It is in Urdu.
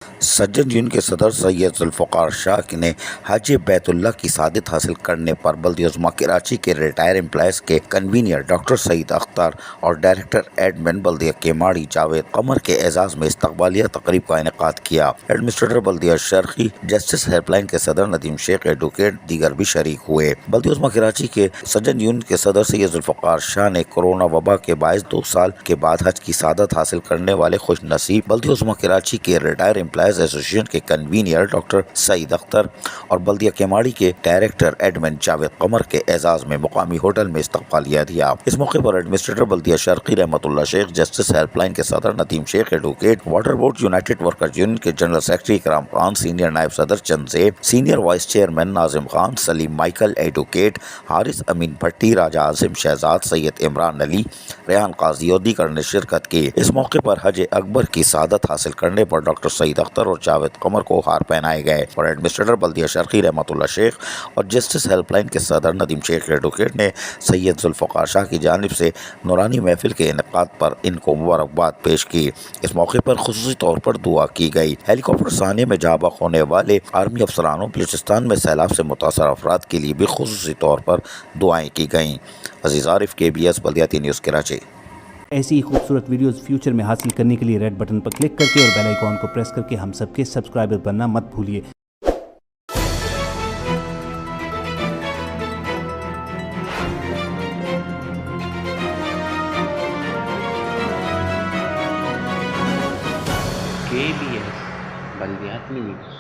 سجن یونین کے صدر سید ذوالفقار شاہ نے حج بیت اللہ کی سعادت حاصل کرنے پر بلدیہ عظمیٰ کراچی کے ریٹائر امپلائیز کے کنوینر ڈاکٹر سعید اختر اور ڈائریکٹر ایڈمن بلدیہ کیماڑی جاوید قمر کے اعزاز میں استقبالیہ تقریب کا انعقاد کیا۔ ایڈمنسٹریٹر بلدیہ شرقی جسٹس ہیلپ لائن کے صدر ندیم شیخ، ایڈوکیٹ دیگر بھی شریک ہوئے۔ بلدیہ عظمیٰ کراچی کے سجن یونین کے صدر سید ذوالفقار شاہ نے کورونا وبا کے باعث 2 سال کے بعد حج کی سعادت حاصل کرنے والے خوش نصیب بلدیہ عظمیٰ کراچی کے ریٹائر امپلائیز ایسوسی ایشن کے کنوینر ڈاکٹر سعید اختر اور بلدیہ کیماڑی کے ڈائریکٹر ایڈمن جاوید قمر کے اعزاز میں مقامی ہوٹل میں استقبالیہ دیا۔ اس موقع پر ایڈمنسٹریٹر بلدیہ شرقی رحمت اللہ شیخ، جسٹس ہیلپ لائن کے صدر ندیم شیخ، advocate water board United workers union کے جنرل سیکرٹری اکرام خان، سینئر نائب صدر چند زیب، سینئر وائس چیئرمین ناظم خان، سلیم مائیکل، ایڈوکیٹ حارث امین بھٹی، راجہ عاصم شہزاد، سید عمران علی، ریحان قاضی اور دیگر نے شرکت کی۔ اس موقع پر حج اکبر کی سعادت حاصل کرنے پر ڈاکٹر سعید اختر اور جاوید قمر کو ہار پہنائے گئے اور ایڈمنسٹریٹر بلدیہ شرقی رحمت اللہ شیخ اور جسٹس ہیلپ لائن کے صدر ندیم شیخ، ایڈوکیٹ نے سید ذوالفقار شاہ کی جانب سے نورانی محفل کے انعقاد پر ان کو مبارکباد پیش کی۔ اس موقع پر خصوصی طور پر دعا کی گئی۔ ہیلی کاپٹر سانحے میں جاں بحق ہونے والے آرمی افسرانوں، بلوچستان میں سیلاب سے متاثر افراد کے لیے بھی خصوصی طور پر دعائیں کی گئیں۔ عزیز عارف، KBS بلدیاتی نیوز کراچی۔ ایسی ہی خوبصورت ویڈیوز فیوچر میں حاصل کرنے کے لیے ریڈ بٹن پر کلک کر کے اور بیل آئیکن کو پریس کر کے ہم سب کے سبسکرائبر بننا مت بھولیے۔ KBS بلدیاتی نیوز۔